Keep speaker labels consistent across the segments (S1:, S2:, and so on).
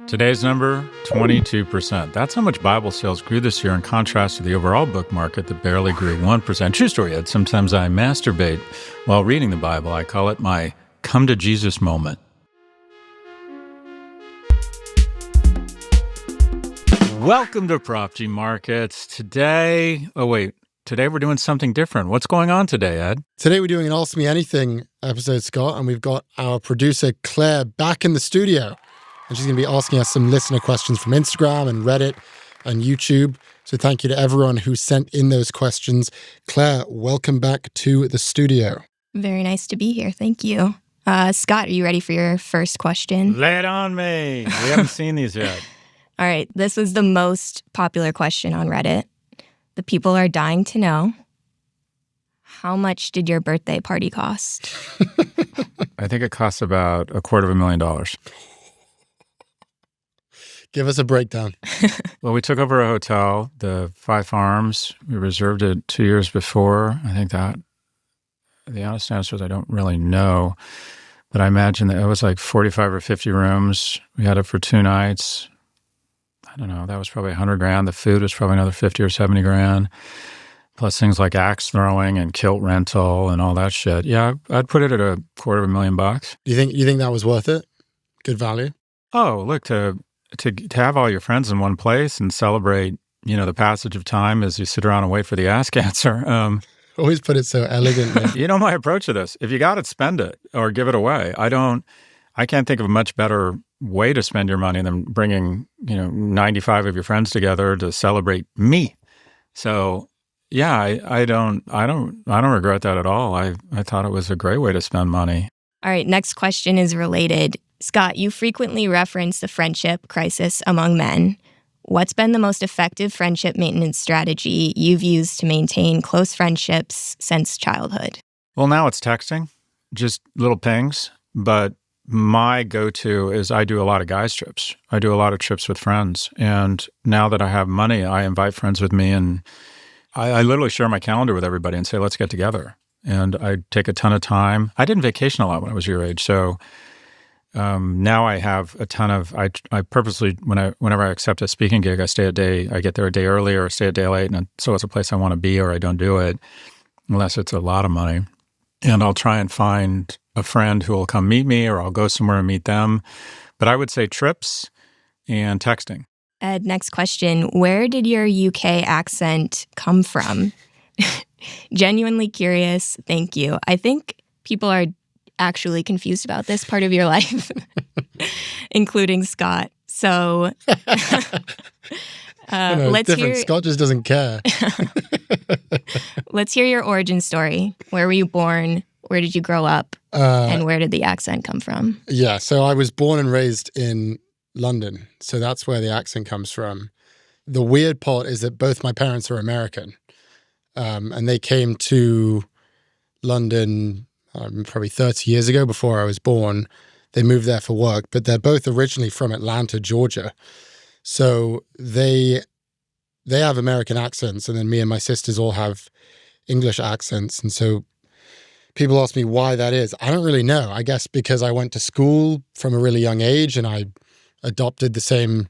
S1: Today's number, 22%. That's how much Bible sales grew this year in contrast to the overall book market that barely grew 1%. True story, Ed. Sometimes I masturbate while reading the Bible. I call it my come to Jesus moment. Welcome to Prof G Markets. Today we're doing something different. What's going on today, Ed?
S2: Today we're doing an Ask Me Anything episode, Scott, and we've got our producer, Claire, back in the studio. And she's going to be asking us some listener questions from Instagram and Reddit and YouTube. So thank you to everyone who sent in those questions. Claire, welcome back to the studio.
S3: Very nice to be here. Thank you. Scott, are you ready for your first question?
S1: Lay it on me. We haven't seen these yet.
S3: All right. This was the most popular question on Reddit. The people are dying to know, how much did your birthday party cost?
S1: I think it costs about $250,000.
S2: Give us a breakdown.
S1: Well, we took over a hotel, the Five Farms. We reserved it 2 years before. I think that the honest answer is I don't really know, but I imagine that it was like 45 or 50 rooms. We had it for 2 nights. I don't know. That was probably $100,000. The food was probably another $50,000 or $70,000, plus things like axe throwing and kilt rental and all that shit. Yeah, I'd put it at $250,000.
S2: Do you think that was worth it? Good value?
S1: Oh, look, to have all your friends in one place and celebrate, the passage of time as you sit around and wait for the ass cancer.
S2: Always put it so elegantly.
S1: My approach to this, if you got it, spend it or give it away. I can't think of a much better way to spend your money than bringing, 95 of your friends together to celebrate me. So yeah, I don't regret that at all. I thought it was a great way to spend money.
S3: All right, next question is related. Scott, you frequently reference the friendship crisis among men. What's been the most effective friendship maintenance strategy you've used to maintain close friendships since childhood?
S1: Well, now it's texting, just little pings. But my go-to is I do a lot of guys trips. I do a lot of trips with friends. And now that I have money, I invite friends with me. And I literally share my calendar with everybody and say, let's get together. And I take a ton of time. I didn't vacation a lot when I was your age. So now I have a ton of, I purposely, whenever I accept a speaking gig, I get there a day early or stay a day late. And so it's a place I want to be or I don't do it unless it's a lot of money. And I'll try and find a friend who will come meet me or I'll go somewhere and meet them. But I would say trips and texting.
S3: Ed, next question. Where did your UK accent come from? Genuinely curious. Thank you. I think people are actually confused about this part of your life, including Scott. So let's hear.
S2: Scott just doesn't care.
S3: Let's hear your origin story. Where were you born? Where did you grow up? And where did the accent come from?
S2: Yeah, so I was born and raised in London. So that's where the accent comes from. The weird part is that both my parents are American. And they came to London probably 30 years ago before I was born. They moved there for work, but they're both originally from Atlanta, Georgia. So they have American accents, and then me and my sisters all have English accents. And so people ask me why that is. I don't really know. I guess because I went to school from a really young age and I adopted the same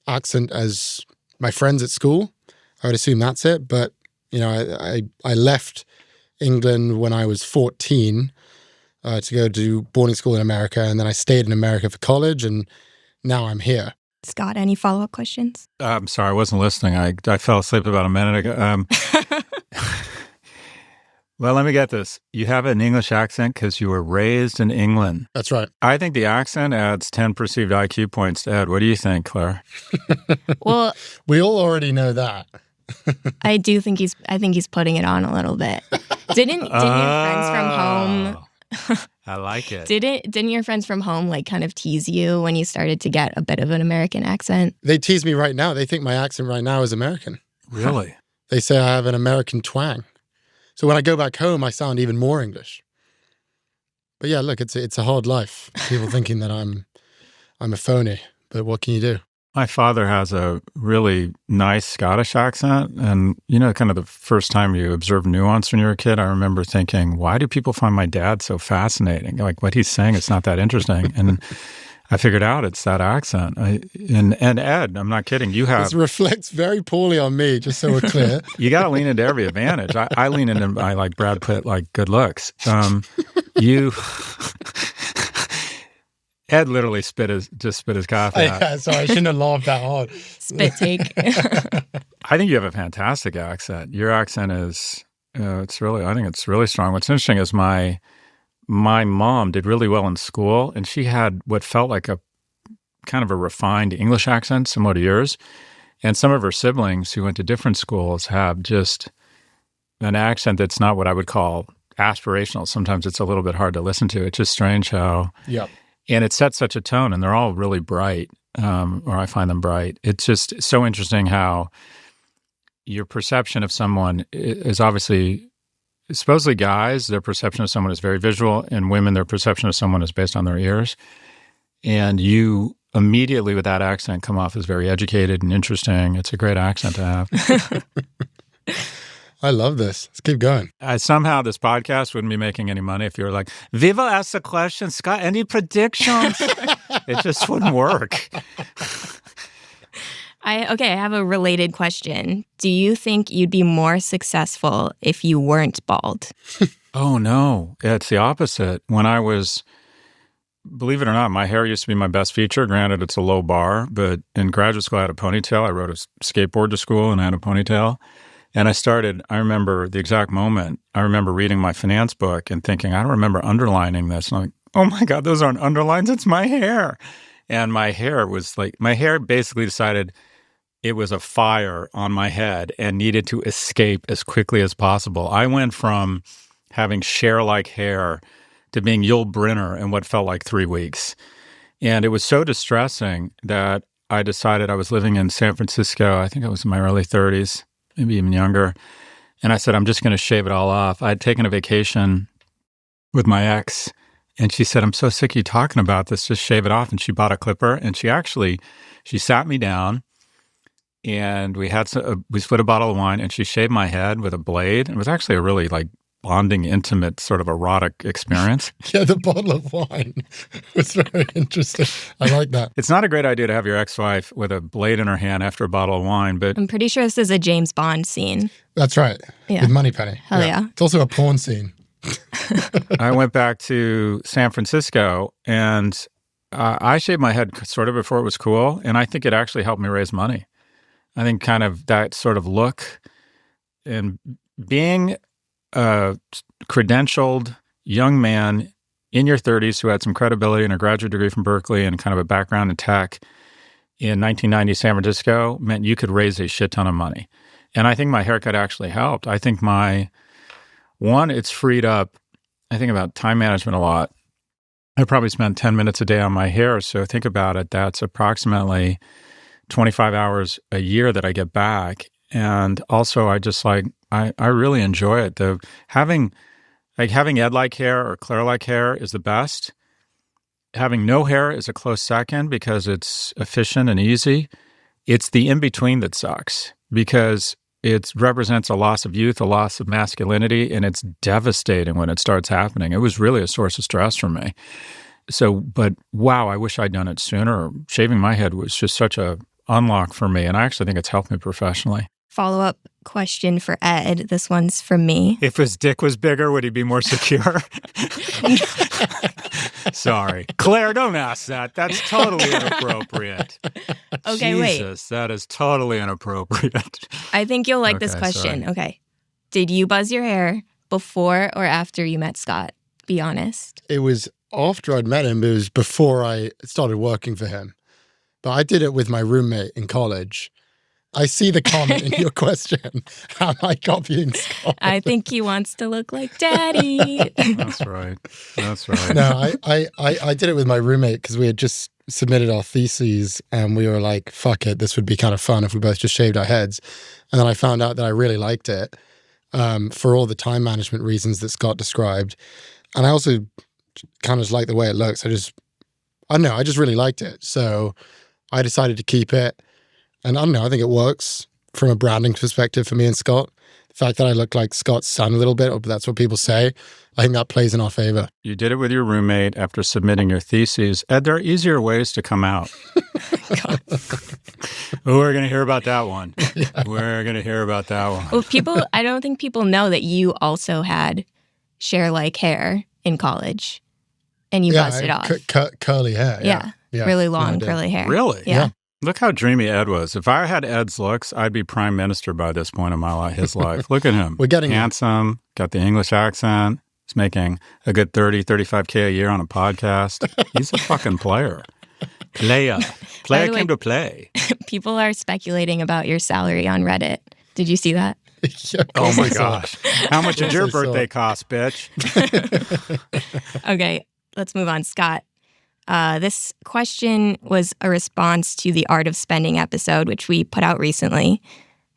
S2: accent as my friends at school. I would assume that's it. But, I left England when I was 14 to go to boarding school in America. And then I stayed in America for college, and now I'm here.
S3: Scott, any follow-up questions?
S1: I'm sorry, I wasn't listening. I fell asleep about a minute ago. Well, let me get this. You have an English accent because you were raised in England.
S2: That's right.
S1: I think the accent adds 10 perceived IQ points to Ed. What do you think, Claire?
S3: Well,
S2: we all already know that.
S3: I think he's putting it on a little bit. Didn't your friends from home?
S1: I like it.
S3: Didn't your friends from home kind of tease you when you started to get a bit of an American accent?
S2: They tease me right now. They think my accent right now is American.
S1: Really?
S2: They say I have an American twang. So when I go back home, I sound even more English. But yeah, look, it's a hard life. People thinking that I'm a phony. But what can you do?
S1: My father has a really nice Scottish accent. And, kind of the first time you observe nuance when you're a kid, I remember thinking, why do people find my dad so fascinating? Like what he's saying is not that interesting. And I figured out it's that accent. And Ed, I'm not kidding. You have
S2: This reflects very poorly on me, just so we're clear.
S1: you got to lean into every advantage. I lean into my like Brad Pitt, like good looks. You Ed literally spit his coffee out.
S2: Yeah, sorry, I shouldn't have laughed that hard.
S3: Spit take.
S1: I think you have a fantastic accent. Your accent is I think it's really strong. What's interesting is my mom did really well in school, and she had what felt like a kind of a refined English accent, similar to yours. And some of her siblings who went to different schools have just an accent that's not what I would call aspirational. Sometimes it's a little bit hard to listen to. It's just strange how,
S2: Yep.
S1: and it sets such a tone, and they're all really bright, or I find them bright. It's just so interesting how your perception of someone is obviously, supposedly guys, their perception of someone is very visual, and women, their perception of someone is based on their ears. And you immediately, with that accent, come off as very educated and interesting. It's a great accent to have.
S2: I love this. Let's keep going.
S1: Somehow this podcast wouldn't be making any money if you were like, Viva asked a question, Scott, any predictions? It just wouldn't work.
S3: I have a related question. Do you think you'd be more successful if you weren't bald?
S1: Oh, no. It's the opposite. When I was, believe it or not, my hair used to be my best feature. Granted, it's a low bar, but in graduate school, I had a ponytail. I rode a skateboard to school and I had a ponytail. And I remember the exact moment. I remember reading my finance book and thinking, I don't remember underlining this. And I'm like, oh my God, those aren't underlines. It's my hair. And my hair basically decided it was a fire on my head and needed to escape as quickly as possible. I went from having Cher-like hair to being Yul Brynner in what felt like 3 weeks. And it was so distressing that I decided I was living in San Francisco. I think I was in my early 30s, maybe even younger. And I said, I'm just going to shave it all off. I had taken a vacation with my ex, and she said, I'm so sick of you talking about this. Just shave it off. And she bought a clipper, and she sat me down, and we split a bottle of wine, and she shaved my head with a blade. It was actually a really like bonding, intimate, sort of erotic experience.
S2: Yeah, the bottle of wine was very interesting. I like that.
S1: It's not a great idea to have your ex-wife with a blade in her hand after a bottle of wine, but
S3: I'm pretty sure this is a James Bond scene.
S2: That's right.
S3: Yeah.
S2: With Moneypenny.
S3: Hell yeah.
S2: It's also a porn scene.
S1: I went back to San Francisco, and I shaved my head sort of before it was cool, and I think it actually helped me raise money. I think kind of that sort of look and being a credentialed young man in your 30s who had some credibility and a graduate degree from Berkeley and kind of a background in tech in 1990 San Francisco meant you could raise a shit ton of money. And I think my haircut actually helped. I think it's freed up, I think about time management a lot. I probably spent 10 minutes a day on my hair. So think about it. That's approximately 25 hours a year that I get back. And also I just I really enjoy it. Having Ed-like hair or Claire-like hair is the best. Having no hair is a close second because it's efficient and easy. It's the in-between that sucks because it represents a loss of youth, a loss of masculinity, and it's devastating when it starts happening. It was really a source of stress for me. So, but wow, I wish I'd done it sooner. Shaving my head was just such a unlock for me, and I actually think it's helped me professionally.
S3: Follow-up question for Ed. This one's from me.
S1: If his dick was bigger, would he be more secure? Sorry. Claire, don't ask that. That's totally inappropriate.
S3: Okay,
S1: Jesus, that is totally inappropriate.
S3: I think you'll like this question.
S1: Sorry.
S3: Okay. Did you buzz your hair before or after you met Scott? Be honest.
S2: It was after I'd met him. It was before I started working for him. But I did it with my roommate in college. I see the comment in your question. Am I copying Scott?
S3: I think he wants to look like Daddy.
S1: That's right. That's right.
S2: No, I did it with my roommate because we had just submitted our theses and we were like, fuck it, this would be kind of fun if we both just shaved our heads. And then I found out that I really liked it for all the time management reasons that Scott described. And I also kind of just like the way it looks. I don't know, I just really liked it. So I decided to keep it. And I don't know, I think it works from a branding perspective for me and Scott. fact that I look like Scott's son a little bit, or that's what people say, I think that plays in our favor.
S1: You did it with your roommate after submitting your theses. Ed, there are easier ways to come out. We're going to hear about that one. Yeah. We're going to hear about that one.
S3: Well, I don't think people know that you also had Cher-like hair in college, and you busted off.
S2: Curly hair.
S3: Yeah. Really long curly hair.
S1: Really?
S3: Yeah.
S1: Look how dreamy Ed was. If I had Ed's looks, I'd be prime minister by this point in his life. Look at him.
S2: We're getting
S1: handsome, got the English accent. He's making a good 30, 35K a year on a podcast. He's a fucking player. Player came to play.
S3: People are speculating about your salary on Reddit. Did you see that?
S2: Yeah,
S1: oh my gosh. How much did your birthday cost, bitch?
S3: Okay, let's move on. Scott, this question was a response to the Art of Spending episode, which we put out recently.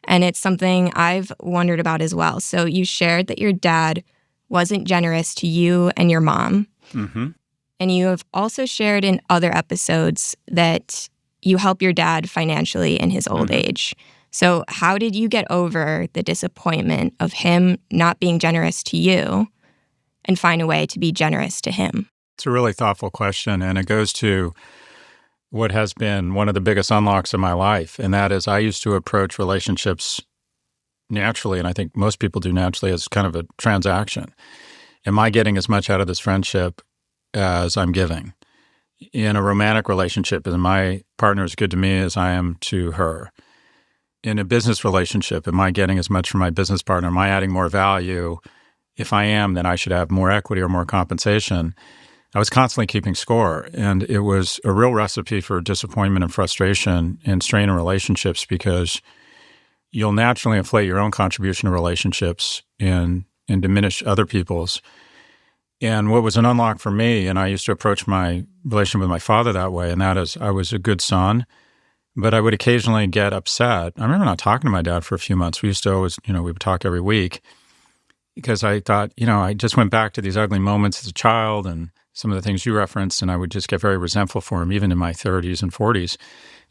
S3: And it's something I've wondered about as well. So you shared that your dad wasn't generous to you and your mom.
S1: Mm-hmm.
S3: And you have also shared in other episodes that you help your dad financially in his old age. So how did you get over the disappointment of him not being generous to you and find a way to be generous to him?
S1: It's a really thoughtful question, and it goes to what has been one of the biggest unlocks of my life, and that is I used to approach relationships naturally, and I think most people do naturally, as kind of a transaction. Am I getting as much out of this friendship as I'm giving? In a romantic relationship, is my partner as good to me as I am to her? In a business relationship, am I getting as much from my business partner? Am I adding more value? If I am, then I should have more equity or more compensation. I was constantly keeping score, and it was a real recipe for disappointment and frustration and strain in relationships, because you'll naturally inflate your own contribution to relationships and diminish other people's. And what was an unlock for me, and I used to approach my relationship with my father that way, and that is I was a good son, but I would occasionally get upset. I remember not talking to my dad for a few months. We used to always, we would talk every week, because I thought, I just went back to these ugly moments as a child and some of the things you referenced, and I would just get very resentful for him, even in my 30s and 40s.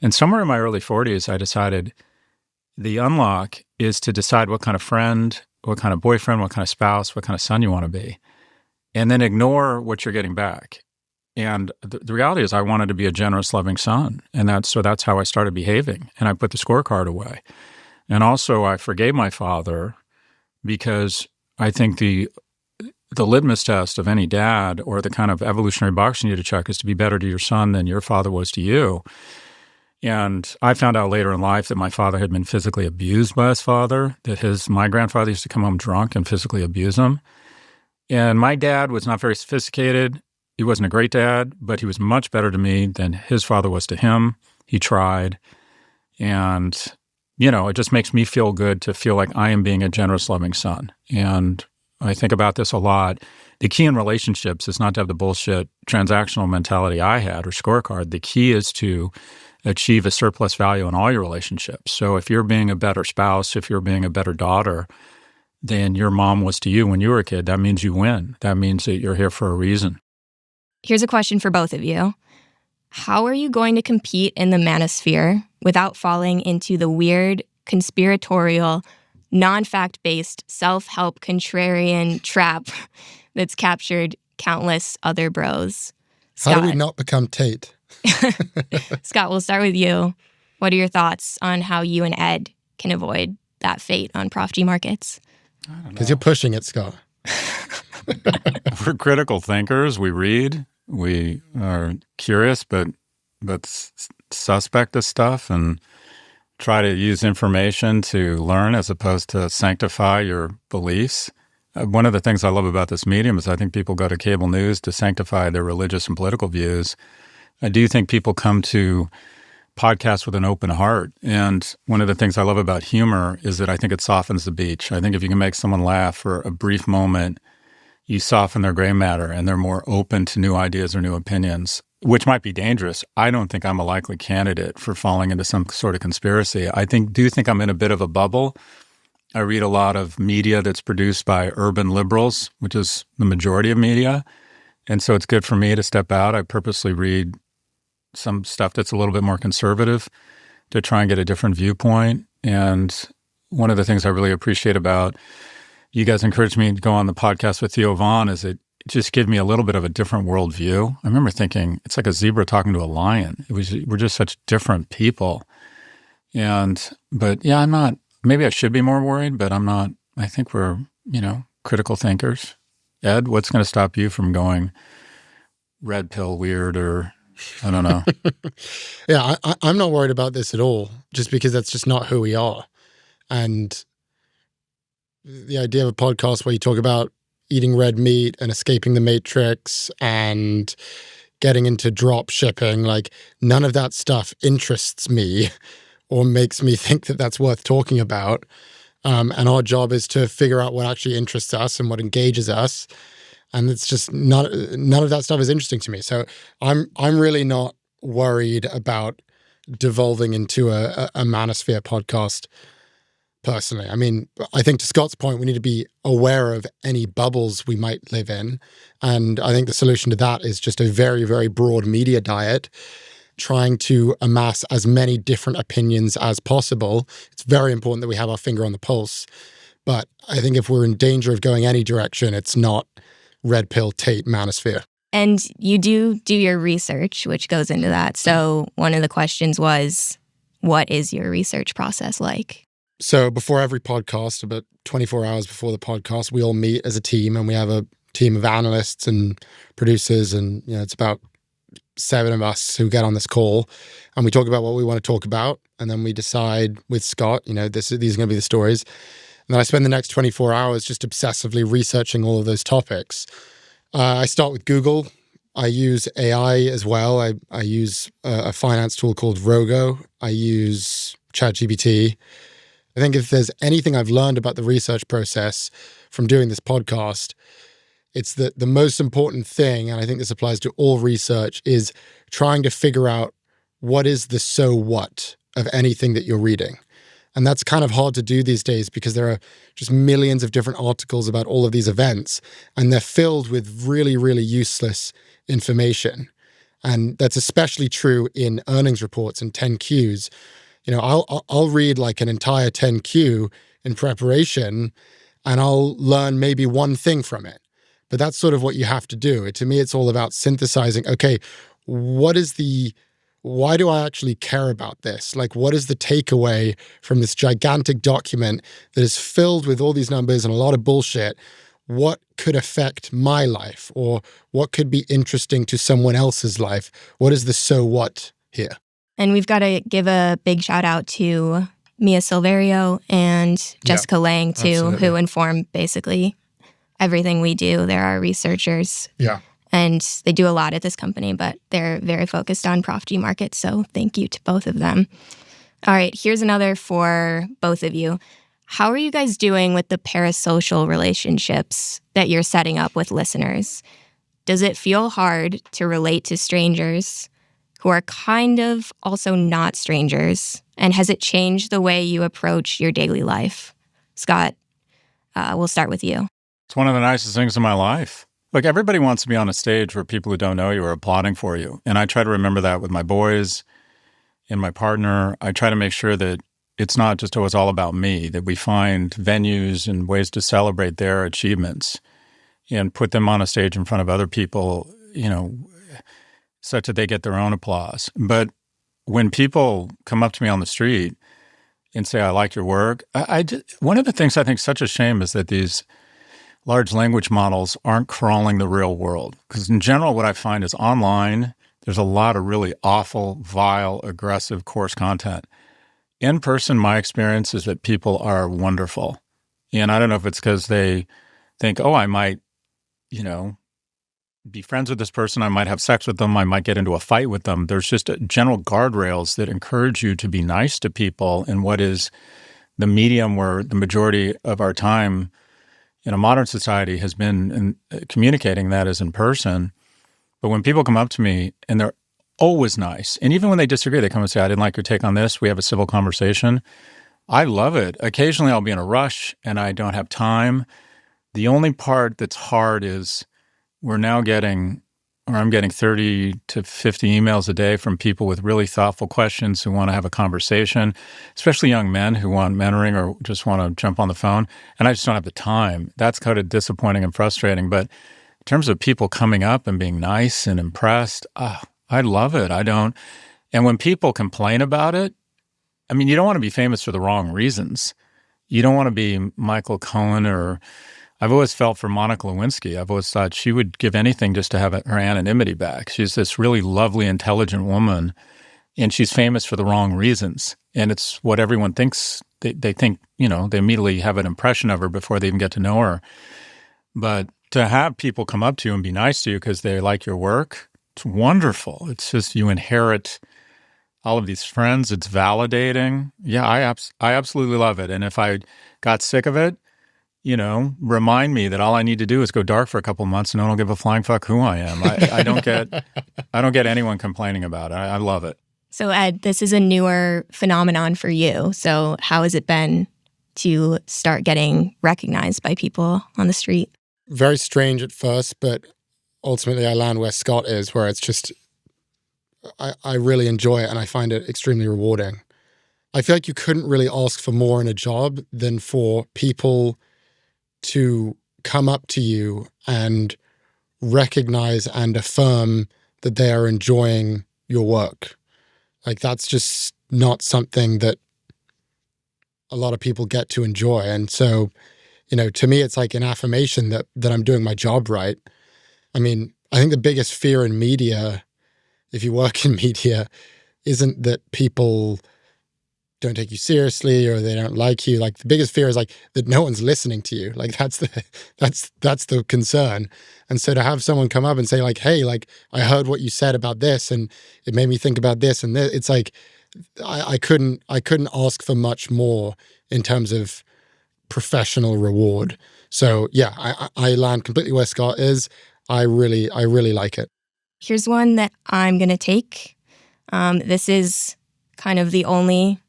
S1: And somewhere in my early 40s, I decided the unlock is to decide what kind of friend, what kind of boyfriend, what kind of spouse, what kind of son you want to be, and then ignore what you're getting back. And the reality is I wanted to be a generous, loving son, and that's how I started behaving, and I put the scorecard away. And also I forgave my father, because I think the litmus test of any dad, or the kind of evolutionary box you need to check, is to be better to your son than your father was to you. And I found out later in life that my father had been physically abused by his father, that my grandfather used to come home drunk and physically abuse him. And my dad was not very sophisticated. He wasn't a great dad, but he was much better to me than his father was to him. He tried. And, it just makes me feel good to feel like I am being a generous, loving son. And I think about this a lot. The key in relationships is not to have the bullshit transactional mentality I had or scorecard. The key is to achieve a surplus value in all your relationships. So if you're being a better spouse, if you're being a better daughter than your mom was to you when you were a kid, that means you win. That means that you're here for a reason.
S3: Here's a question for both of you. How are you going to compete in the Manosphere without falling into the weird, conspiratorial, non-fact-based, self-help contrarian trap that's captured countless other bros? Scott.
S2: How do we not become Tate?
S3: Scott, we'll start with you. What are your thoughts on how you and Ed can avoid that fate on Prof G Markets?
S2: Because you're pushing it, Scott.
S1: We're critical thinkers. We read. We are curious, but suspect of stuff, and try to use information to learn as opposed to sanctify your beliefs. One of the things I love about this medium is I think people go to cable news to sanctify their religious and political views. I do think people come to podcasts with an open heart. And one of the things I love about humor is that I think it softens the beach. I think if you can make someone laugh for a brief moment, you soften their gray matter and they're more open to new ideas or new opinions, which might be dangerous. I don't think I'm a likely candidate for falling into some sort of conspiracy. I do think I'm in a bit of a bubble. I read a lot of media that's produced by urban liberals, which is the majority of media. And so it's good for me to step out. I purposely read some stuff that's a little bit more conservative to try and get a different viewpoint. And one of the things I really appreciate about you guys encouraged me to go on the podcast with Theo Vaughn is it just gave me a little bit of a different worldview. I remember thinking, it's like a zebra talking to a lion. We're just such different people. But yeah, I'm not, maybe I should be more worried, but I'm not. I think we're, critical thinkers. Ed, what's going to stop you from going red pill weird or I don't know?
S2: Yeah, I'm not worried about this at all, just because that's just not who we are. And the idea of a podcast where you talk about eating red meat and escaping the matrix and getting into drop shipping, like none of that stuff interests me or makes me think that that's worth talking about. And our job is to figure out what actually interests us and what engages us. And it's just none of that stuff is interesting to me. So I'm really not worried about devolving into a Manosphere podcast personally. I mean, I think to Scott's point, we need to be aware of any bubbles we might live in. And I think the solution to that is just a very, very broad media diet, trying to amass as many different opinions as possible. It's very important that we have our finger on the pulse. But I think if we're in danger of going any direction, it's not red pill Tate Manosphere.
S3: And you do your research, which goes into that. So one of the questions was, what is your research process like?
S2: So before every podcast, about 24 hours before the podcast, we all meet as a team, and we have a team of analysts and producers, and it's about 7 of us who get on this call, and we talk about what we want to talk about, and then we decide with Scott, these are going to be the stories. And then I spend the next 24 hours just obsessively researching all of those topics. I start with Google. I use AI as well. I use a finance tool called Rogo. I use ChatGPT. I think if there's anything I've learned about the research process from doing this podcast, it's that the most important thing, and I think this applies to all research, is trying to figure out what is the so what of anything that you're reading. And that's kind of hard to do these days because there are just millions of different articles about all of these events, and they're filled with really, really useless information. And that's especially true in earnings reports and 10Qs. I'll read like an entire 10Q in preparation, and I'll learn maybe one thing from it. But that's sort of what you have to do. To me, it's all about synthesizing, okay, why do I actually care about this? Like, what is the takeaway from this gigantic document that is filled with all these numbers and a lot of bullshit? What could affect my life, or what could be interesting to someone else's life? What is the so what here?
S3: And we've got to give a big shout out to Mia Silverio and Jessica Lang, too,
S2: absolutely.
S3: who inform basically everything we do. They're our researchers.
S2: Yeah.
S3: And they do a lot at this company, but they're very focused on Prof G Markets. So thank you to both of them. All right, here's another for both of you. How are you guys doing with the parasocial relationships that you're setting up with listeners? Does it feel hard to relate to strangers who are kind of also not strangers? And has it changed the way you approach your daily life? Scott, we'll start with you.
S1: It's one of the nicest things in my life. Look, everybody wants to be on a stage where people who don't know you are applauding for you. And I try to remember that with my boys and my partner. I try to make sure that it's not just always all about me, that we find venues and ways to celebrate their achievements and put them on a stage in front of other people, such that they get their own applause. But when people come up to me on the street and say, I like your work, one of the things I think is such a shame is that these large language models aren't crawling the real world. Because in general, what I find is online, there's a lot of really awful, vile, aggressive, coarse content. In person, my experience is that people are wonderful. And I don't know if it's because they think, I might, be friends with this person, I might have sex with them, I might get into a fight with them. There's just general guardrails that encourage you to be nice to people in what is the medium where the majority of our time in a modern society has been communicating, that is in person. But when people come up to me and they're always nice, and even when they disagree, they come and say, I didn't like your take on this. We have a civil conversation. I love it. Occasionally I'll be in a rush and I don't have time. The only part that's hard is we're now getting or I'm getting 30 to 50 emails a day from people with really thoughtful questions who want to have a conversation, especially young men who want mentoring or just want to jump on the phone. And I just don't have the time. That's kind of disappointing and frustrating. But in terms of people coming up and being nice and impressed, I love it. And when people complain about it, I mean, you don't want to be famous for the wrong reasons. You don't want to be Michael Cohen or I've always felt for Monica Lewinsky. I've always thought she would give anything just to have her anonymity back. She's this really lovely, intelligent woman, and she's famous for the wrong reasons. And it's what everyone thinks. They think, they immediately have an impression of her before they even get to know her. But to have people come up to you and be nice to you because they like your work, it's wonderful. It's just you inherit all of these friends. It's validating. Yeah, I absolutely love it. And if I got sick of it, remind me that all I need to do is go dark for a couple of months and I don't give a flying fuck who I am. I don't get anyone complaining about it. I love it.
S3: So Ed, this is a newer phenomenon for you. So how has it been to start getting recognized by people on the street?
S2: Very strange at first, but ultimately I land where Scott is, where it's just, I really enjoy it and I find it extremely rewarding. I feel like you couldn't really ask for more in a job than for people to come up to you and recognize and affirm that they are enjoying your work. Like, that's just not something that a lot of people get to enjoy. And so, to me, it's like an affirmation that I'm doing my job right. I mean, I think the biggest fear in media, if you work in media, isn't that people don't take you seriously or they don't like you. Like, the biggest fear is like that no one's listening to you. Like, that's the concern. And so to have someone come up and say like, hey, like, I heard what you said about this and it made me think about this and this, it's like I couldn't ask for much more in terms of professional reward. So yeah, I land completely where Scott is. I really like it.
S3: Here's one that I'm going to take. This is kind of the only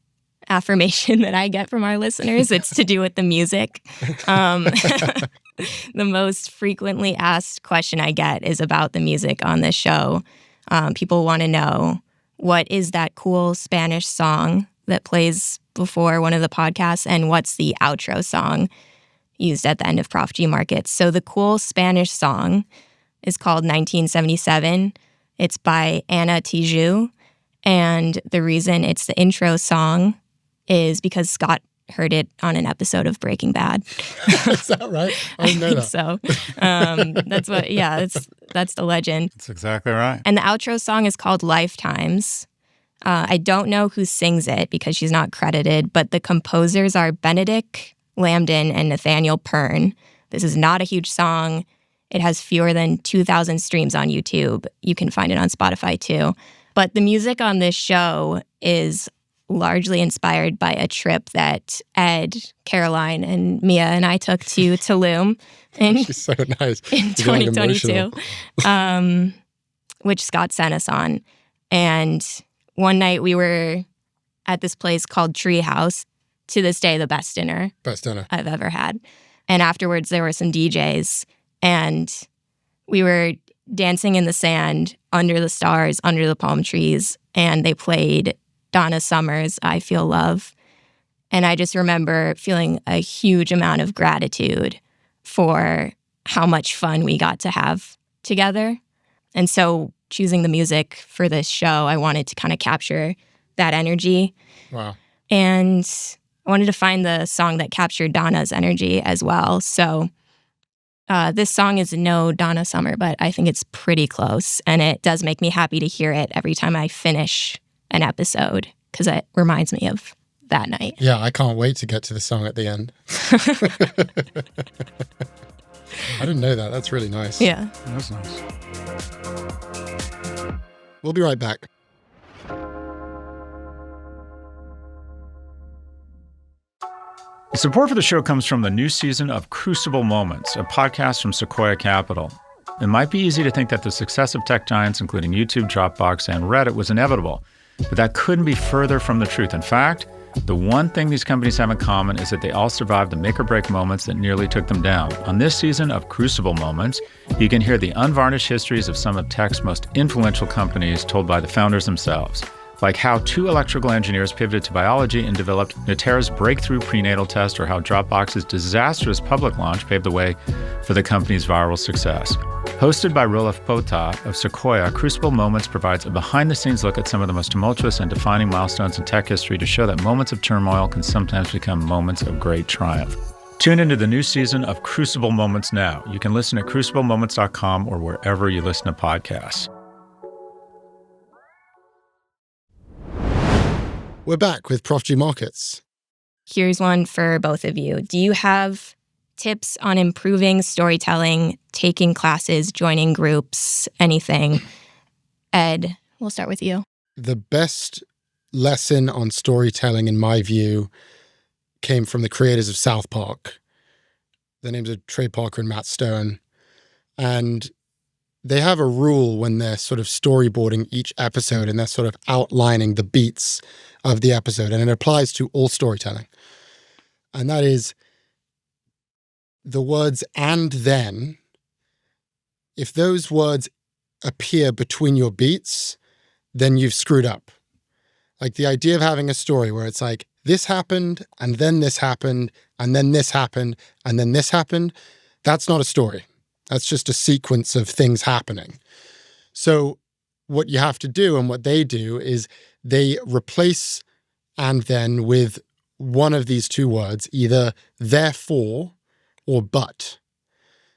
S3: affirmation that I get from our listeners. It's to do with the music. The most frequently asked question I get is about the music on this show. People want to know, what is that cool Spanish song that plays before one of the podcasts, and what's the outro song used at the end of Prof G Markets? So the cool Spanish song is called 1977. It's by Ana Tijoux. And the reason it's the intro song is because Scott heard it on an episode of Breaking Bad.
S2: Is that right? I didn't know that.
S3: So that's the legend.
S1: That's exactly right.
S3: And the outro song is called Lifetimes. I don't know who sings it because she's not credited, but the composers are Benedict Lambden and Nathaniel Pern. This is not a huge song. It has fewer than 2,000 streams on YouTube. You can find it on Spotify too. But the music on this show is largely inspired by a trip that Ed, Caroline, and Mia and I took to Tulum
S2: She's so nice.
S3: in 2022, which Scott sent us on. And one night we were at this place called Treehouse. To this day, the best dinner I've ever had. And afterwards, there were some DJs, and we were dancing in the sand, under the stars, under the palm trees, and they played Donna Summer's I Feel Love. And I just remember feeling a huge amount of gratitude for how much fun we got to have together. And so choosing the music for this show, I wanted to kind of capture that energy.
S2: Wow.
S3: And I wanted to find the song that captured Donna's energy as well. So this song is no Donna Summer, but I think it's pretty close. And it does make me happy to hear it every time I finish an episode because it reminds me of that night.
S2: Yeah, I can't wait to get to the song at the end. I didn't know that. That's really nice.
S3: Yeah.
S1: That's nice.
S2: We'll be right back.
S1: Support for the show comes from the new season of Crucible Moments, a podcast from Sequoia Capital. It might be easy to think that the success of tech giants, including YouTube, Dropbox, and Reddit, was inevitable, but that couldn't be further from the truth. In fact, The one thing these companies have in common is that they all survived the make-or-break moments that nearly took them down. On this season of Crucible Moments, you can hear the unvarnished histories of some of tech's most influential companies told by the founders themselves, like how 2 electrical engineers pivoted to biology and developed Natera's breakthrough prenatal test, or how Dropbox's disastrous public launch paved the way for the company's viral success. Hosted by Rolf Pota of Sequoia, Crucible Moments provides a behind-the-scenes look at some of the most tumultuous and defining milestones in tech history to show that moments of turmoil can sometimes become moments of great triumph. Tune into the new season of Crucible Moments now. You can listen at cruciblemoments.com or wherever you listen to podcasts.
S2: We're back with Prof G Markets.
S3: Here's one for both of you. Do you have tips on improving storytelling, taking classes, joining groups, anything? Ed, we'll start with you.
S2: The best lesson on storytelling, in my view, came from the creators of South Park. Their names are Trey Parker and Matt Stone. And they have a rule when they're sort of storyboarding each episode and they're sort of outlining the beats of the episode. And it applies to all storytelling. And that is the words "and then," if those words appear between your beats, then you've screwed up. Like the idea of having a story where it's like, this happened, and then this happened, and then this happened, and then this happened, that's not a story. That's just a sequence of things happening. So what you have to do, and what they do, is they replace "and then" with one of these 2 words, either therefore or but.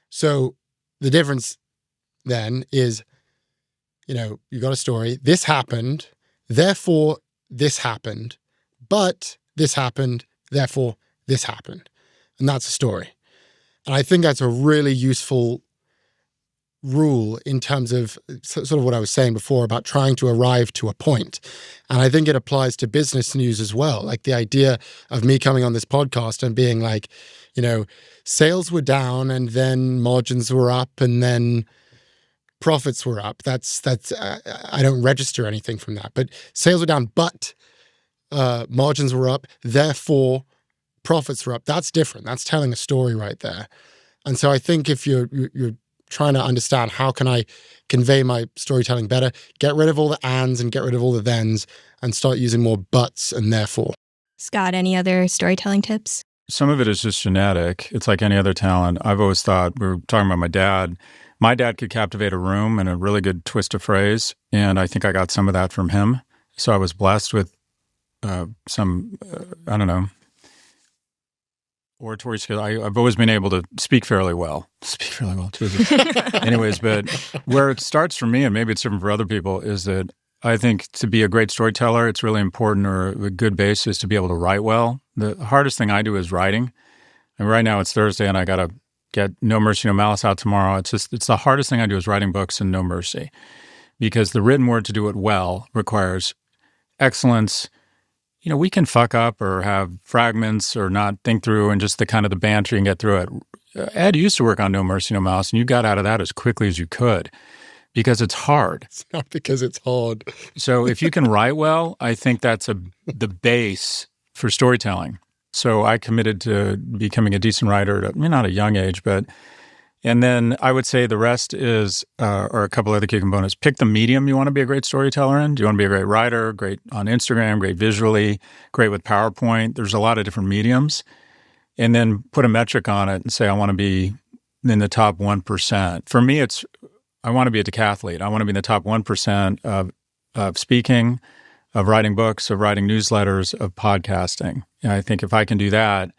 S2: So the difference then is, you got a story, this happened, therefore this happened, but this happened, therefore this happened. And that's a story. And I think that's a really useful rule in terms of sort of what I was saying before about trying to arrive to a point. And I think it applies to business news as well. Like the idea of me coming on this podcast and being like, sales were down and then margins were up and then profits were up. That's I don't register anything from that. But sales were down, but margins were up, therefore profits were up. That's different. That's telling a story right there. And so I think if you're trying to understand how can I convey my storytelling better, get rid of all the ands and get rid of all the thens and start using more buts and therefore.
S3: Scott, any other storytelling tips?
S1: Some of it is just genetic. It's like any other talent. I've always thought, we were talking about my dad. My dad could captivate a room in a really good twist of phrase, and I think I got some of that from him. So I was blessed with some, oratory skill. I've always been able to speak fairly well. Too. Anyways, but where it starts for me, and maybe it's different for other people, is that I think to be a great storyteller, it's really important, or a good base is to be able to write well. The hardest thing I do is writing. And right now it's Thursday and I got to get No Mercy, No Malice out tomorrow. It's the hardest thing I do is writing books and No Mercy, because the written word to do it well requires excellence. We can fuck up or have fragments or not think through, and just the kind of the banter and get through it. Ed used to work on No Mercy, No Malice, and you got out of that as quickly as you could because it's hard.
S2: It's not because it's hard.
S1: So if you can write well, I think that's the base for storytelling. So I committed to becoming a decent writer at not a young age, and then I would say the rest is, or a couple other key components. Pick the medium you want to be a great storyteller in. Do you want to be a great writer, great on Instagram, great visually, great with PowerPoint? There's a lot of different mediums. And then put a metric on it and say, I want to be in the top 1%. For me, I want to be a decathlete. I want to be in the top 1% of speaking, of writing books, of writing newsletters, of podcasting. And I think if I can do that,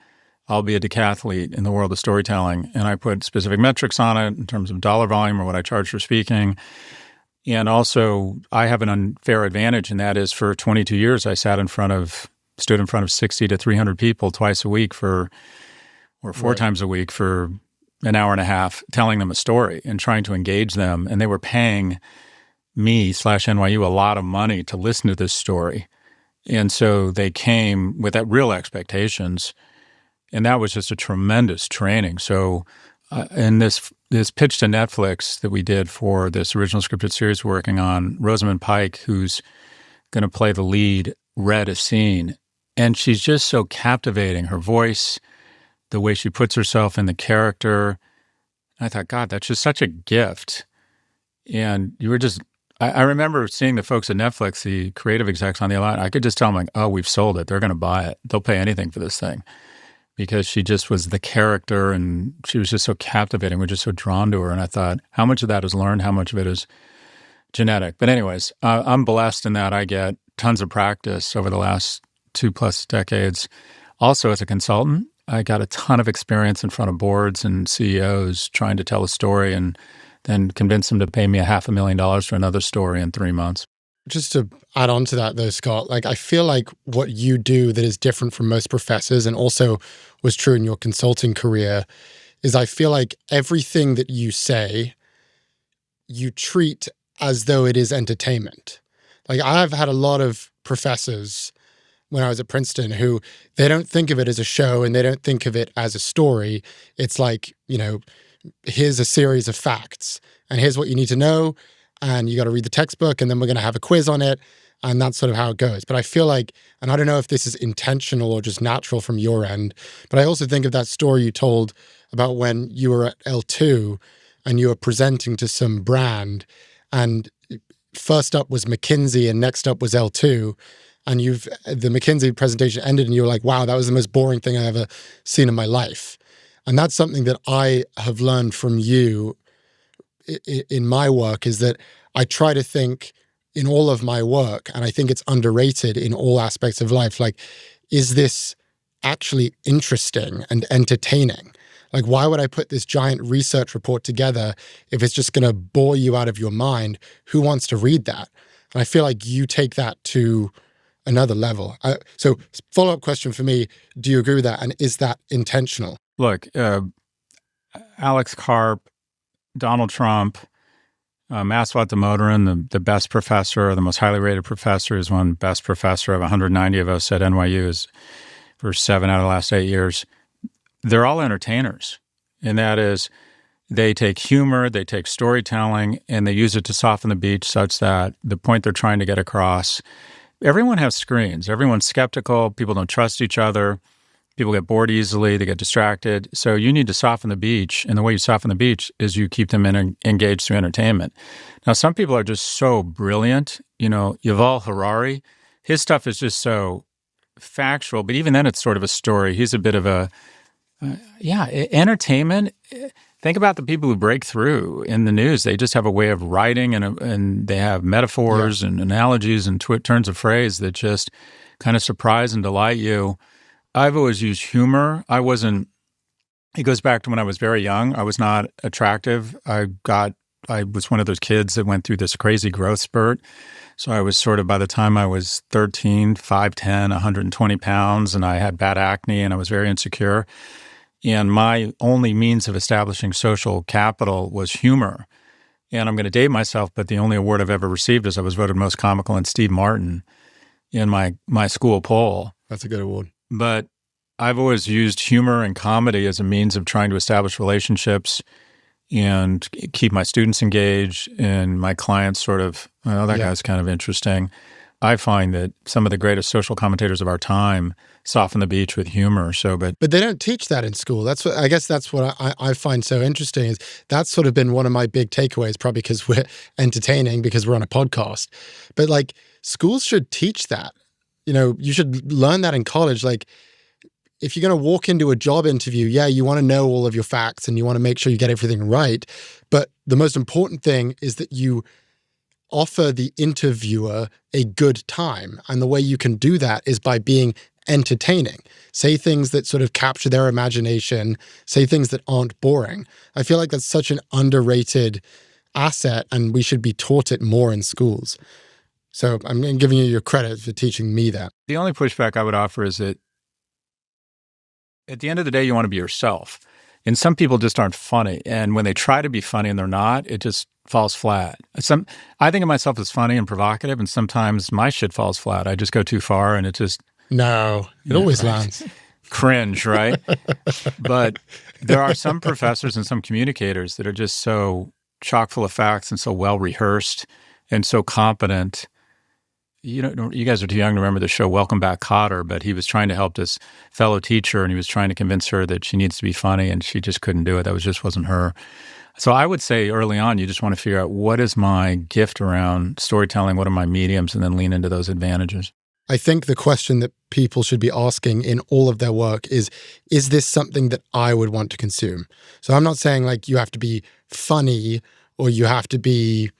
S1: I'll be a decathlete in the world of storytelling. And I put specific metrics on it in terms of dollar volume or what I charge for speaking. And also, I have an unfair advantage, and that is for 22 years, I stood in front of 60 to 300 people twice a week or four times a week for an hour and a half, telling them a story and trying to engage them. And they were paying me/NYU a lot of money to listen to this story. And so they came with that real expectations. And that was just a tremendous training. So in this pitch to Netflix that we did for this original scripted series we're working on, Rosamund Pike, who's going to play the lead, read a scene And she's just so captivating. Her voice, the way she puts herself in the character. I thought, God, that's just such a gift. And you were just, I remember seeing the folks at Netflix, the creative execs on the line. I could just tell them, like, oh, we've sold it. They're going to buy it. They'll pay anything for this thing. Because she just was the character and she was just so captivating. We're just so drawn to her. And I thought, how much of that is learned? How much of it is genetic? But anyways, I'm blessed in that I get tons of practice over the last 2+ decades. Also, as a consultant, I got a ton of experience in front of boards and CEOs trying to tell a story and then convince them to pay me $500,000 for another story in 3 months.
S2: Just to add on to that though, Scott, like I feel like what you do that is different from most professors and also was true in your consulting career is I feel like everything that you say, you treat as though it is entertainment. Like I've had a lot of professors when I was at Princeton who they don't think of it as a show and they don't think of it as a story. It's like, here's a series of facts and here's what you need to know. And you got to read the textbook and then we're going to have a quiz on it. And that's sort of how it goes. But I feel like, and I don't know if this is intentional or just natural from your end, but I also think of that story you told about when you were at L2 and you were presenting to some brand and first up was McKinsey and next up was L2. And the McKinsey presentation ended and you were like, wow, that was the most boring thing I've ever seen in my life. And that's something that I have learned from you in my work is that I try to think in all of my work, and I think it's underrated in all aspects of life, like, is this actually interesting and entertaining? Like, why would I put this giant research report together if it's just going to bore you out of your mind? Who wants to read that? And I feel like you take that to another level. So follow-up question for me, do you agree with that? And is that intentional?
S1: Look, Alex Karp, Donald Trump, Maswat Damodaran, the best professor, the most highly rated professor, is one best professor of 190 of us at NYU is for 7 out of the last 8 years. They're all entertainers. And that is, they take humor, they take storytelling, and they use it to soften the beach such that the point they're trying to get across. Everyone has screens. Everyone's skeptical. People don't trust each other. People get bored easily. They get distracted. So you need to soften the beach. And the way you soften the beach is you keep them engaged through entertainment. Now, some people are just so brilliant. Yuval Harari, his stuff is just so factual. But even then, it's sort of a story. He's a bit of entertainment. Think about the people who break through in the news. They just have a way of writing and they have metaphors and analogies and turns of phrase that just kind of surprise and delight you. I've always used humor. It goes back to when I was very young. I was not attractive. I was one of those kids that went through this crazy growth spurt. So I was sort of, by the time I was 13, 5'10", 120 pounds, and I had bad acne and I was very insecure. And my only means of establishing social capital was humor. And I'm going to date myself, but the only award I've ever received is I was voted most comical in Steve Martin in my school poll.
S2: That's a good award.
S1: But I've always used humor and comedy as a means of trying to establish relationships and keep my students engaged and my clients sort of, that guy's kind of interesting. I find that some of the greatest social commentators of our time soften the beach with humor. But
S2: they don't teach that in school. That's what I find so interesting is that's sort of been one of my big takeaways, probably because we're entertaining, because we're on a podcast. But like schools should teach that. You should learn that in college. Like if you're going to walk into a job interview, you want to know all of your facts and you want to make sure you get everything right. But the most important thing is that you offer the interviewer a good time. And the way you can do that is by being entertaining. Say things that sort of capture their imagination, say things that aren't boring. I feel like that's such an underrated asset and we should be taught it more in schools. So I'm giving you your credit for teaching me that.
S1: The only pushback I would offer is that at the end of the day, you want to be yourself. And some people just aren't funny. And when they try to be funny and they're not, it just falls flat. I think of myself as funny and provocative, and sometimes my shit falls flat. I just go too far and it just...
S2: No, it always lands.
S1: Cringe, right? But there are some professors and some communicators that are just so chock full of facts and so well rehearsed and so competent. you guys are too young to remember the show Welcome Back, Kotter, but he was trying to help this fellow teacher, and he was trying to convince her that she needs to be funny, and she just couldn't do it. That just wasn't her. So I would say early on, you just want to figure out what is my gift around storytelling, what are my mediums, and then lean into those advantages.
S2: I think the question that people should be asking in all of their work is this something that I would want to consume? So I'm not saying like you have to be funny or you have to be,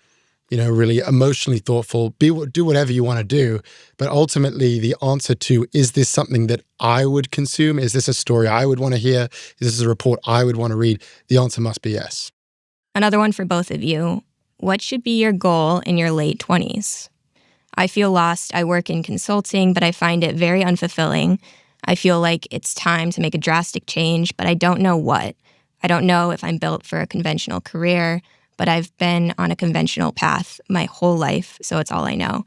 S2: really emotionally thoughtful. Do whatever you want to do. But ultimately, the answer to, is this something that I would consume? Is this a story I would want to hear? Is this a report I would want to read? The answer must be yes.
S3: Another one for both of you. What should be your goal in your late 20s? I feel lost. I work in consulting, but I find it very unfulfilling. I feel like it's time to make a drastic change, but I don't know what. I don't know if I'm built for a conventional career, but I've been on a conventional path my whole life, so it's all I know.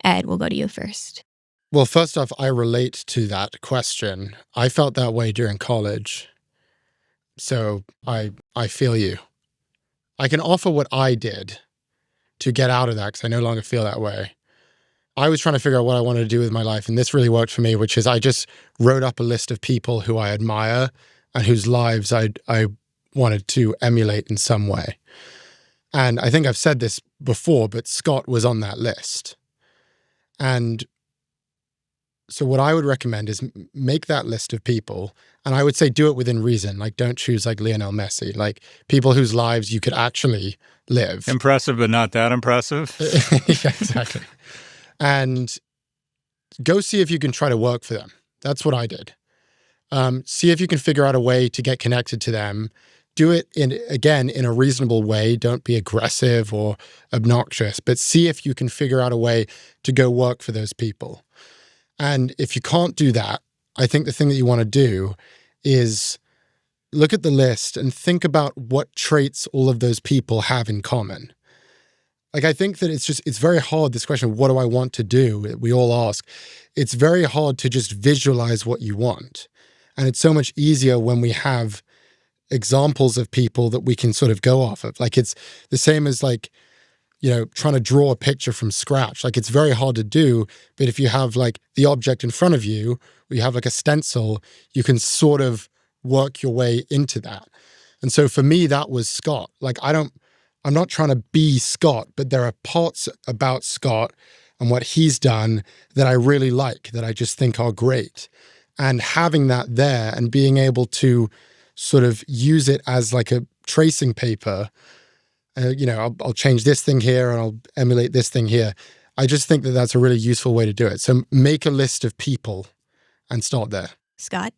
S3: Ed, we'll go to you first.
S2: Well, first off, I relate to that question. I felt that way during college. So I feel you. I can offer what I did to get out of that because I no longer feel that way. I was trying to figure out what I wanted to do with my life, and this really worked for me, which is I just wrote up a list of people who I admire and whose lives I wanted to emulate in some way. And I think I've said this before, but Scott was on that list. And so what I would recommend is make that list of people, and I would say do it within reason. Like, don't choose like Lionel Messi, like people whose lives you could actually live.
S1: Impressive, but not that impressive.
S2: Yeah, exactly. And go see if you can try to work for them. That's what I did. See if you can figure out a way to get connected to them. Do it in a reasonable way. Don't be aggressive or obnoxious, but see if you can figure out a way to go work for those people. And if you can't do that, I think the thing that you want to do is look at the list and think about what traits all of those people have in common. Like, I think that it's very hard, this question, what do I want to do? We all ask. It's very hard to just visualize what you want. And it's so much easier when we have examples of people that we can sort of go off of. Like, it's the same as like, trying to draw a picture from scratch. Like, it's very hard to do, but if you have like the object in front of you, or you have like a stencil, you can sort of work your way into that. And so for me, that was Scott. Like, I'm not trying to be Scott, but there are parts about Scott and what he's done that I really like, that I just think are great. And having that there and being able to sort of use it as like a tracing paper, I'll change this thing here and I'll emulate this thing here. I just think that that's a really useful way to do it. So make a list of people and start there.
S3: Scott?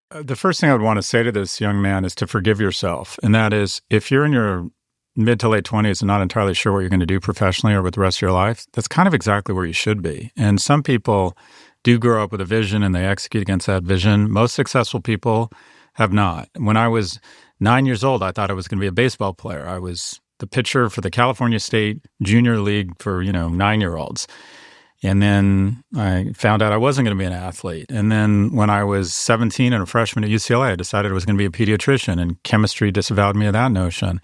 S1: The first thing I would want to say to this young man is to forgive yourself. And that is, if you're in your mid to late 20s and not entirely sure what you're going to do professionally or with the rest of your life, that's kind of exactly where you should be. And some people do grow up with a vision and they execute against that vision. Most successful people have not. When I was 9 years old, I thought I was going to be a baseball player. I was the pitcher for the California State Junior League for, 9-year-olds. And then I found out I wasn't going to be an athlete. And then when I was 17 and a freshman at UCLA, I decided I was going to be a pediatrician, and chemistry disavowed me of that notion.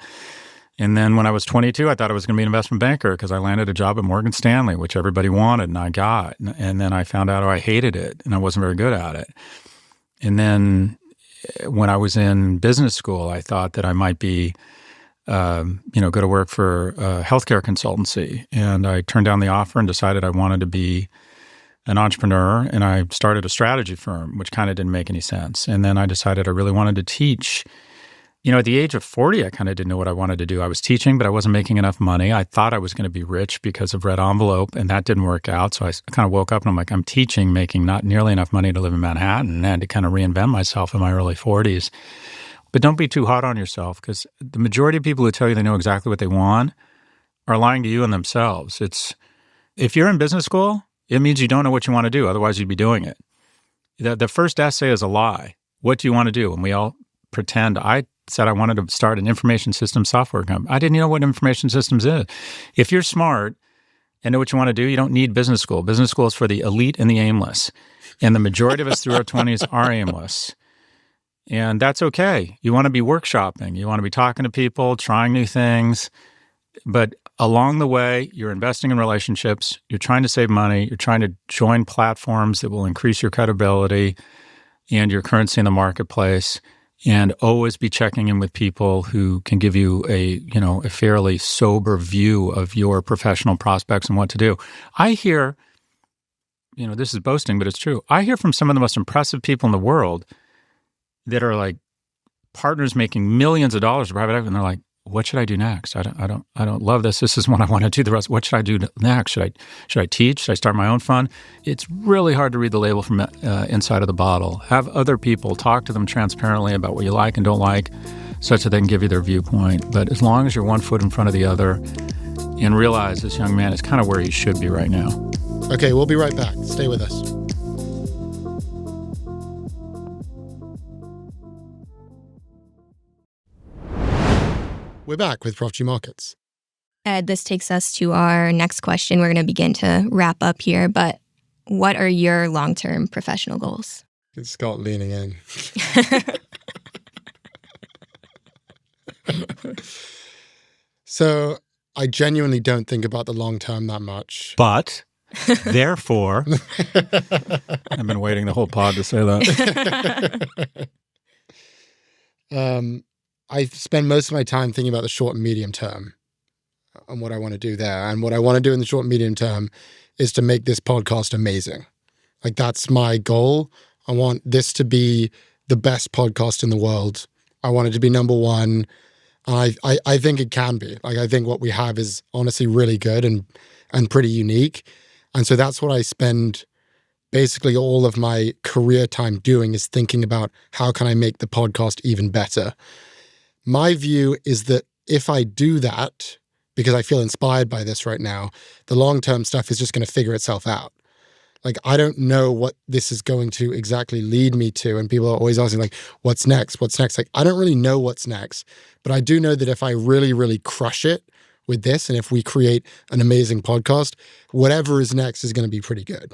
S1: And then when I was 22, I thought I was going to be an investment banker because I landed a job at Morgan Stanley, which everybody wanted, and I got. And then I found out I hated it, and I wasn't very good at it. And then when I was in business school, I thought that I might be go to work for a healthcare consultancy. And I turned down the offer and decided I wanted to be an entrepreneur. And I started a strategy firm, which kind of didn't make any sense. And then I decided I really wanted to teach. At the age of 40, I kind of didn't know what I wanted to do. I was teaching, but I wasn't making enough money. I thought I was going to be rich because of Red Envelope, and that didn't work out. So I kind of woke up and I'm like, I'm teaching, making not nearly enough money to live in Manhattan, and I had to kind of reinvent myself in my early 40s. But don't be too hard on yourself, because the majority of people who tell you they know exactly what they want are lying to you and themselves. If you're in business school, it means you don't know what you want to do. Otherwise, you'd be doing it. The first essay is a lie. What do you want to do? And we all pretend. I said I wanted to start an information systems software company. I didn't know what information systems is. If you're smart and know what you want to do, you don't need business school. Business school is for the elite and the aimless. And the majority of us through our 20s are aimless. And that's okay. You want to be workshopping. You want to be talking to people, trying new things. But Along the way, you're investing in relationships, you're trying to save money, you're trying to join platforms that will increase your credibility and your currency in the marketplace, and always be checking in with people who can give you a fairly sober view of your professional prospects and what to do. I hear, this is boasting, but it's true. I hear from some of the most impressive people in the world that are like partners making millions of dollars in private equity, and they're like, what should I do next? I don't love this. This is what I want to do the rest. What should I do next? Should I teach? Should I start my own fund? It's really hard to read the label from inside of the bottle. Have other people talk to them transparently about what you like and don't like, such that they can give you their viewpoint. But as long as you're one foot in front of the other and realize this young man is kind of where he should be right now.
S2: Okay, we'll be right back. Stay with us. We're back with Prof G Markets.
S3: Ed, this takes us to our next question. We're going to begin to wrap up here, but what are your long-term professional goals?
S2: It's Scott leaning in. So I genuinely don't think about the long term that much.
S1: But, therefore, I've been waiting the whole pod to say that.
S2: I spend most of my time thinking about the short and medium term and what I want to do there. And what I want to do in the short and medium term is to make this podcast amazing. Like, that's my goal. I want this to be the best podcast in the world. I want it to be number one. I think it can be. Like, I think what we have is honestly really good and pretty unique. And so that's what I spend basically all of my career time doing, is thinking about how can I make the podcast even better. My view is that if I do that, because I feel inspired by this right now, the long-term stuff is just going to figure itself out. Like, I don't know what this is going to exactly lead me to. And people are always asking, like, what's next? What's next? Like, I don't really know what's next. But I do know that if I really, really crush it with this, and if we create an amazing podcast, whatever is next is going to be pretty good.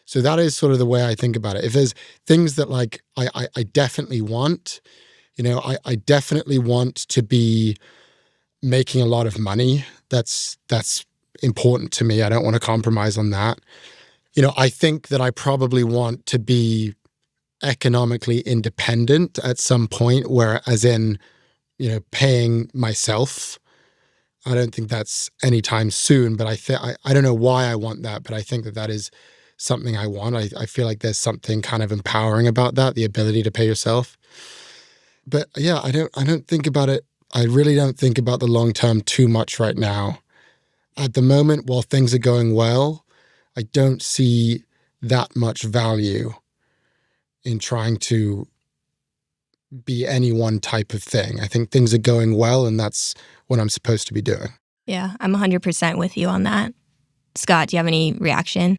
S2: So that is sort of the way I think about it. If there's things that, like, I definitely want, I definitely want to be making a lot of money. That's important to me. I don't want to compromise on that. I think that I probably want to be economically independent at some point, where, as in, paying myself. I don't think that's anytime soon, but I don't know why I want that, but I think that is something I want. I feel like there's something kind of empowering about that, the ability to pay yourself. But yeah, I don't think about it. I really don't think about the long term too much right now. At the moment, while things are going well, I don't see that much value in trying to be any one type of thing. I think things are going well, and that's what I'm supposed to be doing.
S3: Yeah, I'm 100% with you on that. Scott, do you have any reaction?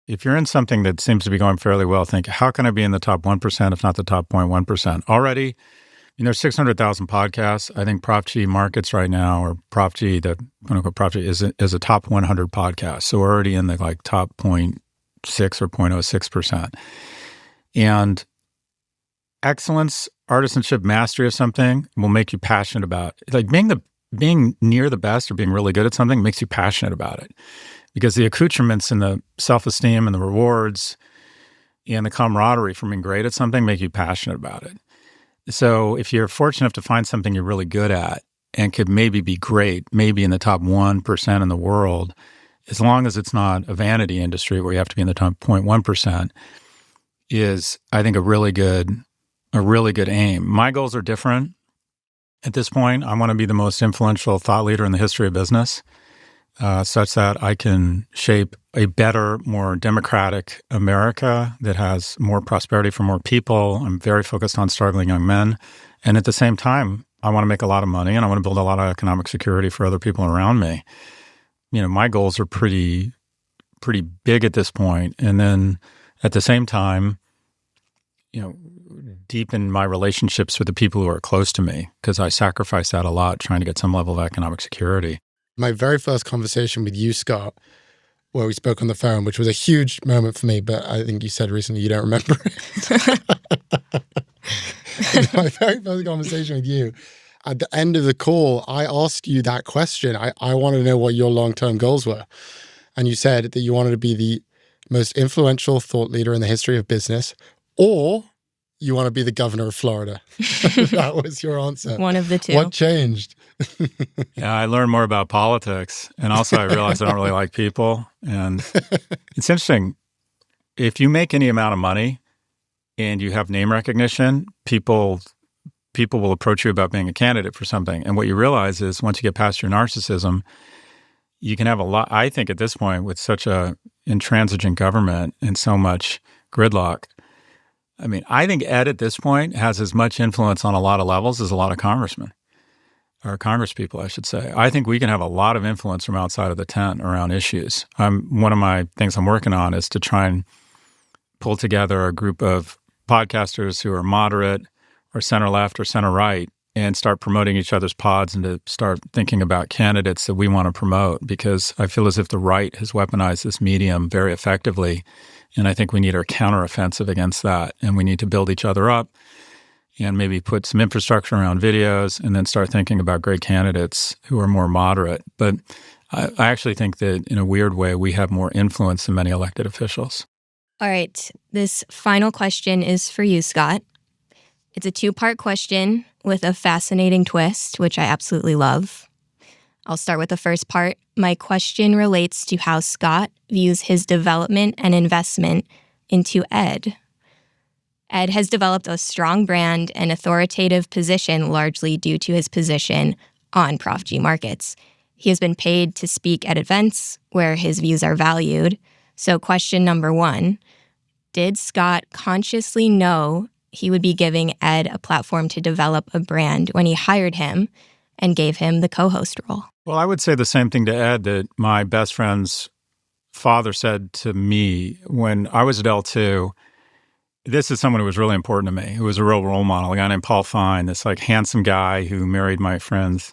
S1: If you're in something that seems to be going fairly well, think, how can I be in the top 1%, if not the top 0.1%? Already, there's 600,000 podcasts. I think Prof G Markets right now, or Prof G, the quote-unquote Prof G, is a top 100 podcast. So we're already in the top 0.6 or 0.06%. And excellence, artisanship, mastery of something will make you passionate about it. Like, being near the best or being really good at something makes you passionate about it, because the accoutrements and the self-esteem and the rewards and the camaraderie from being great at something make you passionate about it. So if you're fortunate enough to find something you're really good at and could maybe be great, maybe in the top 1% in the world, as long as it's not a vanity industry where you have to be in the top 0.1%, is, I think, a really good aim. My goals are different. At this point, I want to be the most influential thought leader in the history of business, such that I can shape a better, more democratic America that has more prosperity for more people. I'm very focused on struggling young men. And at the same time, I want to make a lot of money, and I want to build a lot of economic security for other people around me. My goals are pretty big at this point. And then at the same time, deepen my relationships with the people who are close to me, because I sacrifice that a lot trying to get some level of economic security.
S2: My very first conversation with you, Scott, where we spoke on the phone, which was a huge moment for me, but I think you said recently you don't remember it. My very first conversation with you, at the end of the call, I asked you that question. I wanted to know what your long-term goals were. And you said that you wanted to be the most influential thought leader in the history of business, or you want to be the governor of Florida. That was your answer.
S3: One of the two.
S2: What changed?
S1: Yeah, I learned more about politics. And also I realized I don't really like people. And it's interesting. If you make any amount of money and you have name recognition, people will approach you about being a candidate for something. And what you realize is once you get past your narcissism, you can have a lot, I think at this point, with such a intransigent government and so much gridlock. I mean, I think Ed at this point has as much influence on a lot of levels as a lot of congressmen, or congresspeople, I should say. I think we can have a lot of influence from outside of the tent around issues. One of my things I'm working on is to try and pull together a group of podcasters who are moderate or center-left or center-right and start promoting each other's pods and to start thinking about candidates that we want to promote, because I feel as if the right has weaponized this medium very effectively, and I think we need a counteroffensive against that, and we need to build each other up and maybe put some infrastructure around videos and then start thinking about great candidates who are more moderate. But I actually think that in a weird way, we have more influence than many elected officials.
S3: All right. This final question is for you, Scott. It's a two-part question with a fascinating twist, which I absolutely love. I'll start with the first part. My question relates to how Scott views his development and investment into Ed. Ed has developed a strong brand and authoritative position largely due to his position on Prof G Markets. He has been paid to speak at events where his views are valued. So question number one, did Scott consciously know he would be giving Ed a platform to develop a brand when he hired him and gave him the co-host role?
S1: Well, I would say the same thing to Ed that my best friend's father said to me when I was at L2. This is someone who was really important to me, who was a real role model, a guy named Paul Fine, this like handsome guy who married my friend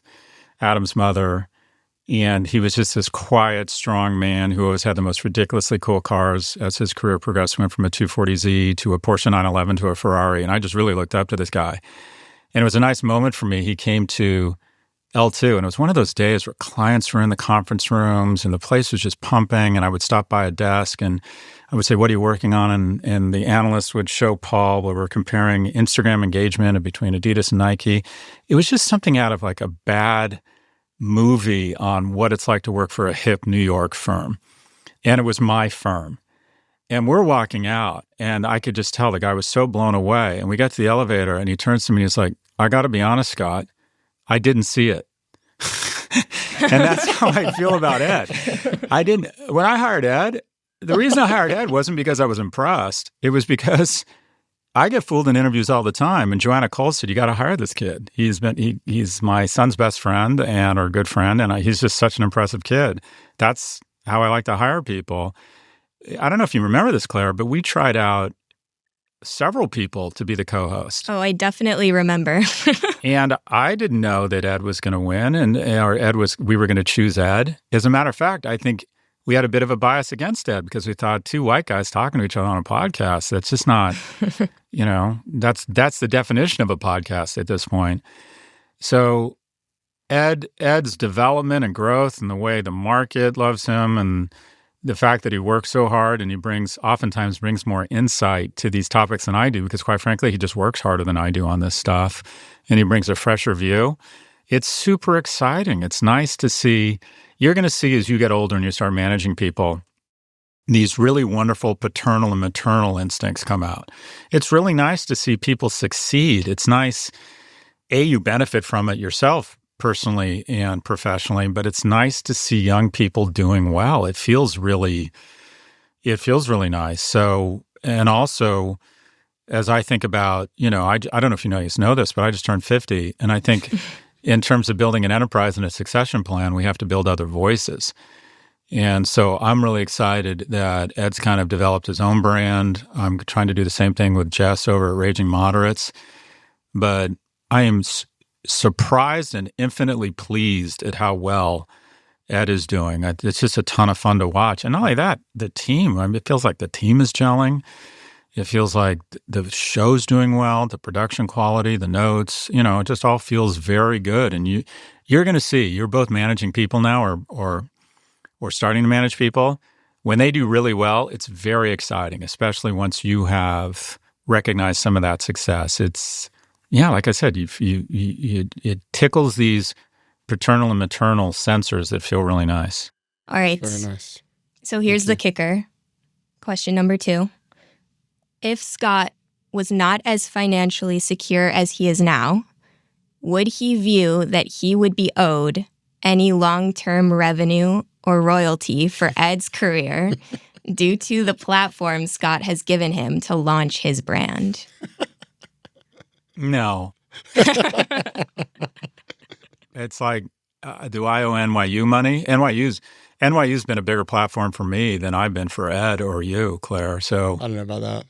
S1: Adam's mother. And he was just this quiet, strong man who always had the most ridiculously cool cars as his career progressed. Went from a 240Z to a Porsche 911 to a Ferrari. And I just really looked up to this guy. And it was a nice moment for me. He came to L2, and it was one of those days where clients were in the conference rooms and the place was just pumping. And I would stop by a desk and I would say, "What are you working on?" And the analyst would show Paul where we're comparing Instagram engagement between Adidas and Nike. It was just something out of like a bad movie on what it's like to work for a hip New York firm. And it was my firm. And we're walking out, and I could just tell the guy was so blown away. And we got to the elevator, and he turns to me and he's like, "I got to be honest, Scott, I didn't see it." And that's how I feel about Ed. When I hired Ed, the reason I hired Ed wasn't because I was impressed. It was because I get fooled in interviews all the time. And Joanna Cole said, "You got to hire this kid. He's my son's best friend and our good friend. And he's just such an impressive kid." That's how I like to hire people. I don't know if you remember this, Claire, but we tried out several people to be the co-host.
S3: Oh, I definitely remember.
S1: And I didn't know that Ed was going to win, we were going to choose Ed. As a matter of fact, I think we had a bit of a bias against Ed because we thought two white guys talking to each other on a podcast, that's just not, that's the definition of a podcast at this point. So Ed's development and growth and the way the market loves him and the fact that he works so hard and he oftentimes brings more insight to these topics than I do, because quite frankly, he just works harder than I do on this stuff, and he brings a fresher view. It's super exciting. It's nice to see. You're going to see as you get older and you start managing people, these really wonderful paternal and maternal instincts come out. It's really nice to see people succeed. It's nice, you benefit from it yourself personally and professionally, but it's nice to see young people doing well. It feels really nice. So, and also, as I think about, I don't know if you know this, but I just turned 50, and I think in terms of building an enterprise and a succession plan, we have to build other voices. And so I'm really excited that Ed's kind of developed his own brand. I'm trying to do the same thing with Jess over at Raging Moderates, but I am surprised and infinitely pleased at how well Ed is doing. It's just a ton of fun to watch. And not only that, the team, it feels like the team is gelling. It feels like the show's doing well, the production quality, the notes, it just all feels very good. And you're going to see, you're both managing people now or starting to manage people. When they do really well, it's very exciting, especially once you have recognized some of that success. It's, like I said, it tickles these paternal and maternal sensors that feel really nice.
S3: All right.
S2: Very nice.
S3: So here's the kicker. Question number 2. If Scott was not as financially secure as he is now, would he view that he would be owed any long-term revenue or royalty for Ed's career due to the platform Scott has given him to launch his brand?
S1: No. It's like, do I owe NYU money? NYU's been a bigger platform for me than I've been for Ed or you, Claire. So
S2: I don't know about that.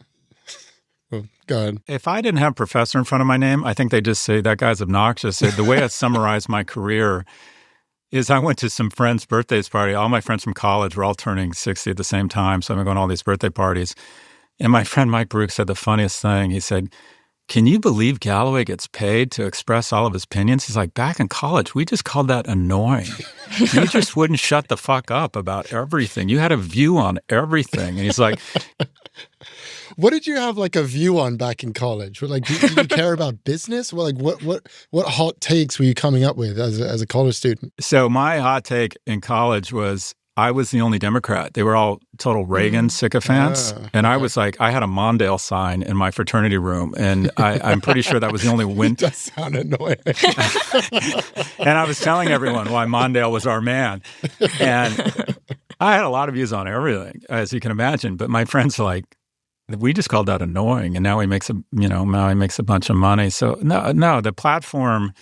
S2: Well, go ahead.
S1: If I didn't have professor in front of my name, I think they just say that guy's obnoxious. The way I summarize my career is I went to some friends' birthdays party. All my friends from college were all turning 60 at the same time. So I'm going to all these birthday parties. And my friend Mike Brooks said the funniest thing. He said, "Can you believe Galloway gets paid to express all of his opinions?" He's like, "Back in college, we just called that annoying. You just wouldn't shut the fuck up about everything. You had a view on everything." And he's like,
S2: what did you have like a view on back in college? Like, did you care about business? Well, like what hot takes were you coming up with as a college student?
S1: so my hot take in college was I was the only Democrat. They were all total Reagan sycophants. And I was like, I had a Mondale sign in my fraternity room. And I'm pretty sure that was the only win.
S2: That sound annoying.
S1: And I was telling everyone why Mondale was our man. And I had a lot of views on everything, as you can imagine. But my friends were like, we just called that annoying. And now he makes a bunch of money. So no, the platform,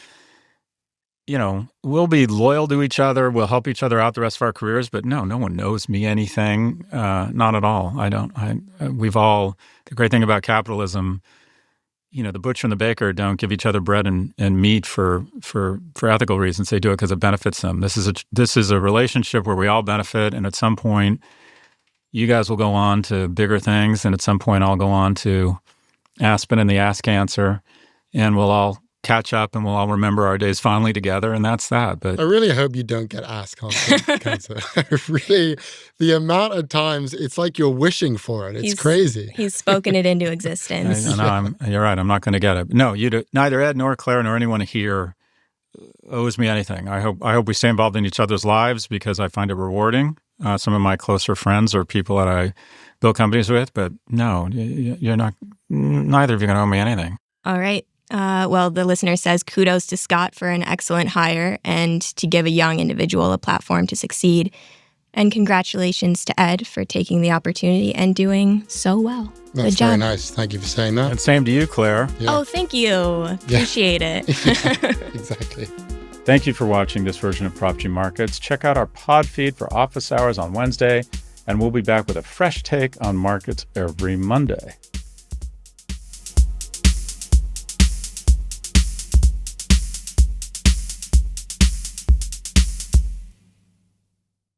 S1: we'll be loyal to each other. We'll help each other out the rest of our careers. But no one knows me anything. Not at all. The great thing about capitalism, the butcher and the baker don't give each other bread and meat for ethical reasons. They do it because it benefits them. This is a relationship where we all benefit. And at some point, you guys will go on to bigger things. And at some point, I'll go on to Aspen and the ass cancer. And we'll all catch up and we'll all remember our days fondly together, and that's that. But
S2: I really hope you don't get ass cancer. Really, the amount of times it's like you're wishing for it. It's crazy.
S3: He's spoken it into existence.
S1: You're right. I'm not going to get it. No, neither Ed nor Claire nor anyone here owes me anything. I hope we stay involved in each other's lives because I find it rewarding. Some of my closer friends or people that I build companies with, but no, you're not. Neither of you are going to owe me anything.
S3: All right. Well, the listener says kudos to Scott for an excellent hire and to give a young individual a platform to succeed. And congratulations to Ed for taking the opportunity and doing so well.
S2: That's
S3: Good job.
S2: very nice. Thank you for saying that.
S1: And same to you, Claire.
S3: Yeah. Oh, thank you. Appreciate it.
S2: Exactly.
S1: Thank you for watching this version of Prof G Markets. Check out our pod feed for office hours on Wednesday, and we'll be back with a fresh take on markets every Monday.